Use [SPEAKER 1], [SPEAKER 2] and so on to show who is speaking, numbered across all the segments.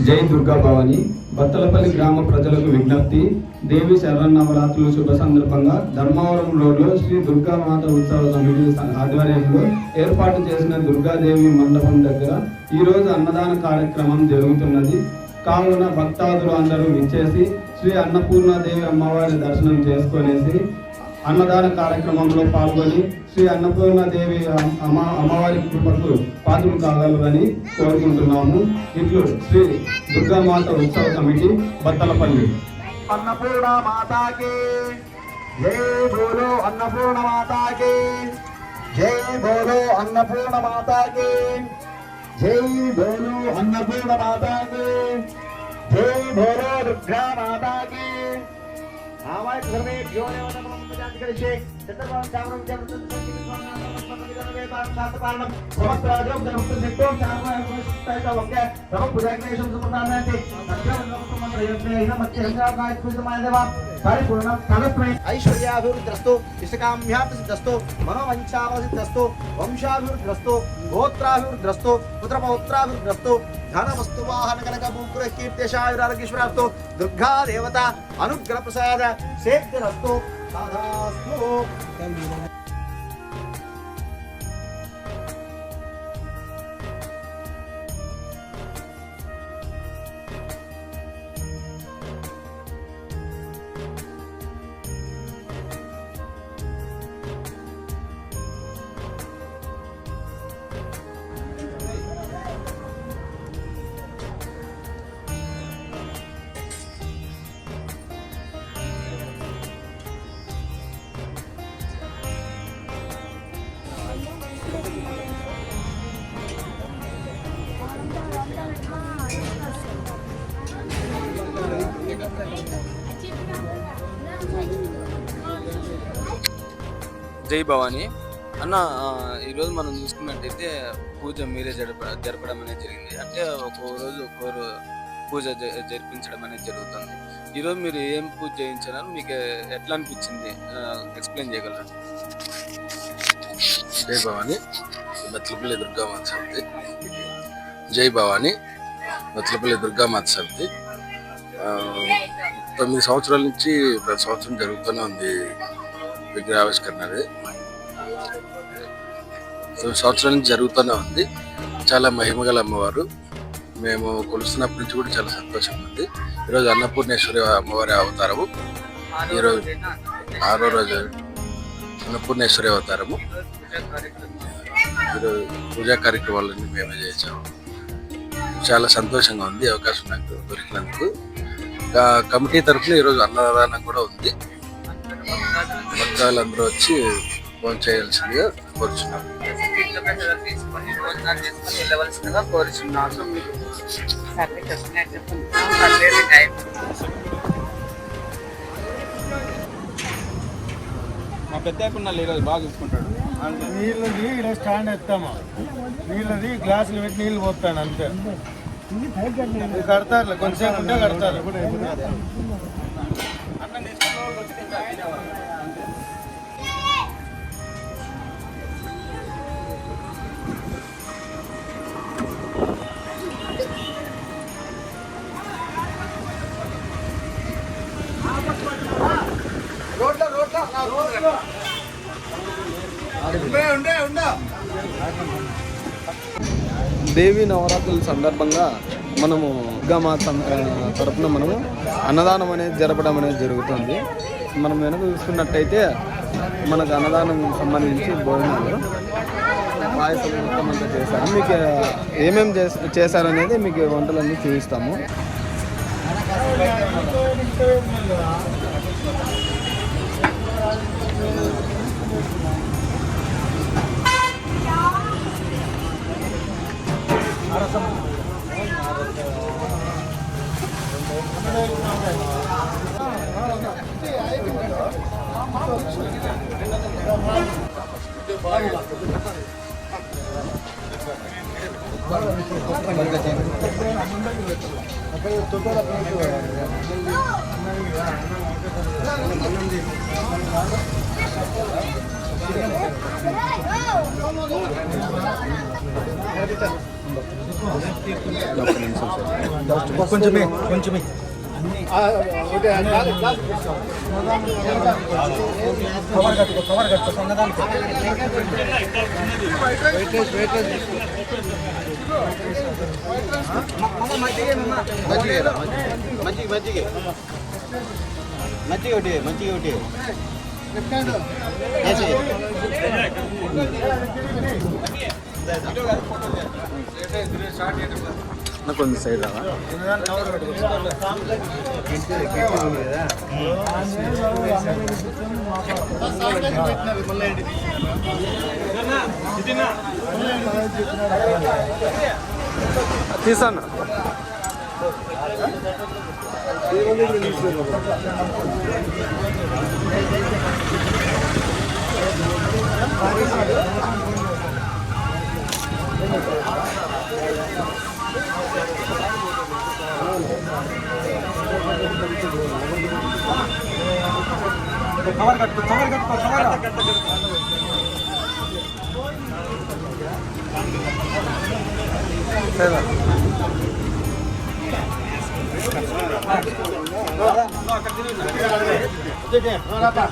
[SPEAKER 1] జై దుర్గా భవాని. బత్తలపల్లి గ్రామ ప్రజలకు విజ్ఞప్తి. దేవి శరన్నవరాత్రులు శుభ సందర్భంగా ధర్మవరం రోడ్లో శ్రీ దుర్గామాత ఉత్సవ కమిటీ ఆధ్వర్యంలో ఏర్పాటు చేసిన దుర్గాదేవి మండపం దగ్గర ఈరోజు అన్నదాన కార్యక్రమం జరుగుతున్నది. కావున భక్తాదులు అందరూ విచ్చేసి శ్రీ అన్నపూర్ణాదేవి అమ్మవారి దర్శనం చేసుకునేసి అన్నదాన కార్యక్రమంలో పాల్గొని శ్రీ అన్నపూర్ణాదేవి అమ్మవారి కృపకు పాత్రలు కాగలరని కోరుకుంటున్నాము. ఇట్లు శ్రీ దుర్గామాత ఉత్సవ కమిటీ బత్తలపల్లి.
[SPEAKER 2] అన్నపూర్ణ మాతాకి జై బోలో, అన్నపూర్ణ మాతాకి జై బోలో, అన్నపూర్ణ మాతాకి జై బోలో, అన్నపూర్ణ మాతాకి జై బోలో, దుర్గా మాతాకి. आवाज घर में जोड़े वाला हम जांच करेंगे चतुर्भुज चावरम जबरदस्त संगीत स्वागत संगीत में बात साथ पालन समस्त राजों के मुक्त सेक्टर चावरम पैसा वक्या सब पूजा के नियम संप्रदाय है संख्या मंत्र यज्ञ इन मध्य संख्या का कुछ समय देवा सारी पूर्ण साधक में ऐश्वर्याभिवृद्धिस्तु इष्टकाम्याभिवृद्धिस्तु मनोवांछाभिवृद्धिस्तु वंशाभिवृद्धिस्तु गोत्राभिवृद्धिस्तु पुत्रपौत्राभिवृद्धिस्तु धन वस्तु वाहन कनक भूपुर कीर्तिशायुरारोग्यश्वरास्तु दुर्गा देवता अनुग्रह प्रसाद सेव्यरस्तु तथास्तु.
[SPEAKER 3] జై భవాని అన్న. ఈరోజు మనం చూసుకున్నట్టయితే పూజ మీరే జరపడం అనేది జరిగింది. అంటే ఒక్కో రోజు ఒక్కో పూజ జరిపించడం అనేది జరుగుతుంది. ఈరోజు మీరు ఏం పూజ చేయించారని మీకు ఎట్లా అనిపించింది ఎక్స్ప్లెయిన్ చేయగలరా?
[SPEAKER 4] జై భవాని, బత్తలపల్లి దుర్గామాత సమితి. జై భవాని, బత్తలపల్లి దుర్గామాత సమితి 9 సంవత్సరాల నుంచి ప్రతి సంవత్సరం జరుగుతూనే ఉంది విగ్రహావిష్కరణ అనేది. 9 సంవత్సరాల నుంచి జరుగుతూనే ఉంది. చాలా మహిమగల అమ్మవారు. మేము కొలుస్తున్నప్పటి నుంచి కూడా చాలా సంతోషంగా ఉంది. ఈరోజు అన్నపూర్ణేశ్వరి అమ్మవారి అవతారము. ఈరోజు 6వ రోజు అన్నపూర్ణేశ్వరి అవతారము. ఈరోజు పూజా కార్యక్రమాలన్నీ మేమే చేసాము. చాలా సంతోషంగా ఉంది అవకాశం నాకు దొరికినందుకు. కమిటీ తరఫున ఈరోజు అన్నదానం కూడా ఉంది. భక్తులందరూ వచ్చి ఫోన్ చేయాల్సిందిగా కోరుచున్నాం.
[SPEAKER 3] మా పెద్ద అయిపోయిన ఈరోజు బాగా చూసుకుంటాడు.
[SPEAKER 5] నీళ్ళది ఇలా స్టాండ్ ఎత్తామా, నీళ్ళది గ్లాసులు పెట్టి నీళ్ళు పోతాను అంతే. కడతారు, కొంచెంసేపు ఉంటే కడతారు.
[SPEAKER 1] దేవి నవరాత్రుల సందర్భంగా మనము దుర్గామాత తరపున మనము అన్నదానం అనేది జరపడం అనేది జరుగుతుంది. మనం వెనక చూసుకున్నట్టయితే మనకు అన్నదానం సంబంధించి భోజనాలు పాయసం మొత్తం అంతా చేశారు. మీకు ఏమేమి చేశారనేది మీకు వంటలన్నీ చూపిస్తాము.
[SPEAKER 2] కొంచెమే కొంచెమే కవర్ కట్టుకో సన్నదానికి మజ్జిగ ఒకటి
[SPEAKER 3] కొంచెం సైడ్ రావా తీసాను
[SPEAKER 2] కవర్ కట్టుకో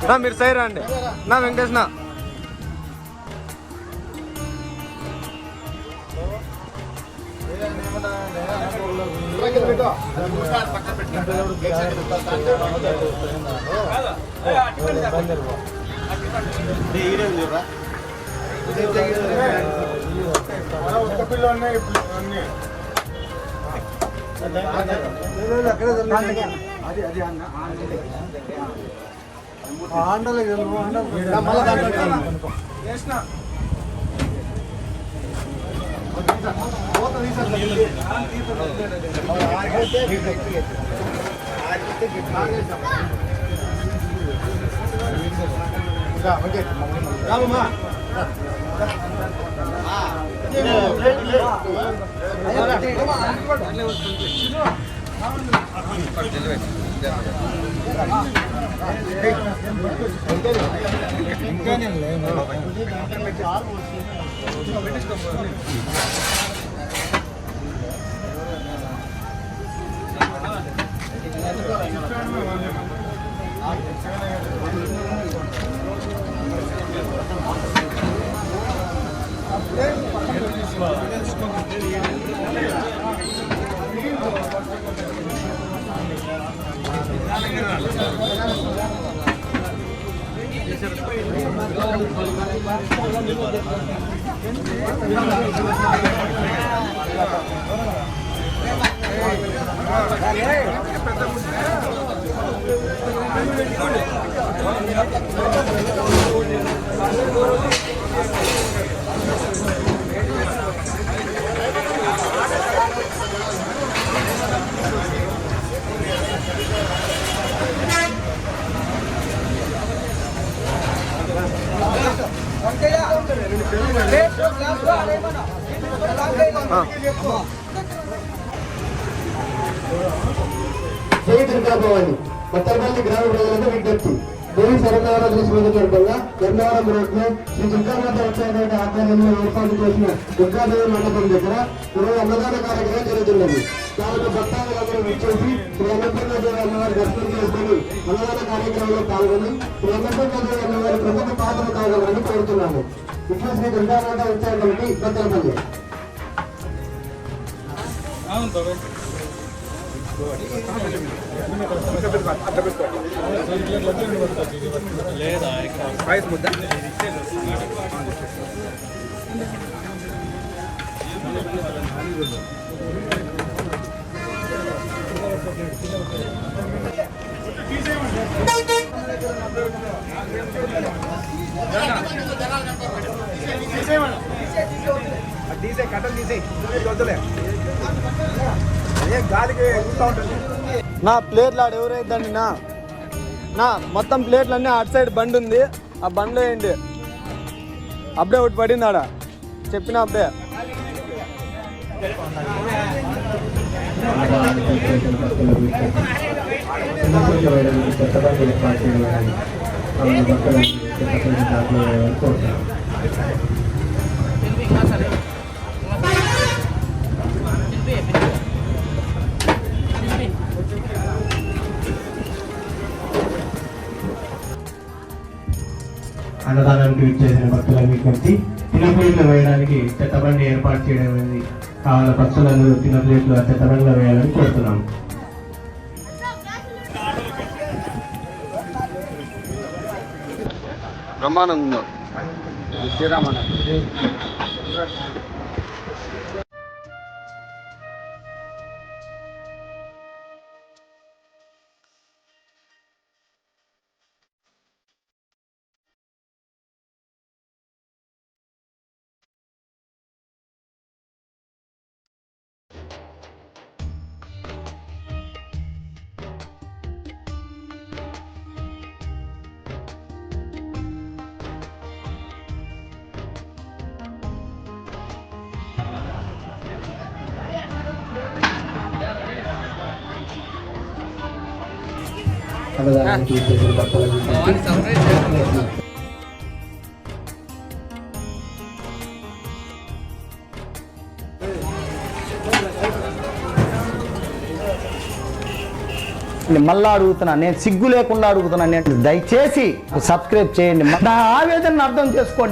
[SPEAKER 3] నా మీరు సైడ్ రండి నా వెంకటేష్ నా
[SPEAKER 5] ఒక్క పిల్ల ఉన్నాయి అన్నీ రామమ్మా
[SPEAKER 2] జై దుర్గా భవాని బత్తలపల్లి గ్రామ ప్రజలకు విజ్ఞప్తి. దేవి శరన్నవరాత్రి సందర్భంగా గన్నవరం రోడ్లో శ్రీ దుర్గామాత ఉత్సవాల ఆధ్వర్యంలో ఏర్పాటు చేసిన దుర్గాదేవి మండపం దగ్గర ఈరోజు అన్నదాన కార్యక్రమం జరుగుతున్నది. దానికి భక్తాదులందరూ విచ్చేసి శ్రీ అన్నపూర్ణదేవి అమ్మవారి దర్శనం చేసుకుని అన్నదాన కార్యక్రమంలో పాల్గొని శ్రీ అన్నపూర్ణదేవి అమ్మవారి ప్రముఖ పాత్ర కావాలని కోరుతున్నాము. ఇట్లా శ్రీ దుర్గామాత ఉత్సవ కమిటీ బత్తలపల్లి.
[SPEAKER 3] నా ప్లేట్లు ఆడ ఎవరైందండి నా మొత్తం ప్లేట్లు అన్నీ అటు సైడ్ బండి ఉంది, ఆ బండిలో వేయండి. అప్పుడే ఒకటి పడింది ఆడ, చెప్పిన అప్పుడే.
[SPEAKER 6] దర్శనానికి విచ్చేసిన భక్తుల విజ్ఞప్తి, తినప్లేట్లు వేయడానికి చెత్తబండి ఏర్పాటు చేయడం అనేది కావాల భక్తులందరూ తినప్లేట్లు ఆ చెత్తబండిలో వేయాలని కోరుతున్నాము.
[SPEAKER 3] బ్రహ్మానందం శ్రీరామన్న
[SPEAKER 6] అన్నదానానికి విచ్చేసిన భక్తుల విజ్ఞప్తి,
[SPEAKER 2] మళ్ళా అడుగుతున్నా, నేను సిగ్గు లేకుండా అడుగుతున్నా, నేను దయచేసి సబ్స్క్రైబ్ చేయండి, నా ఆవేదనను అర్థం చేసుకోండి.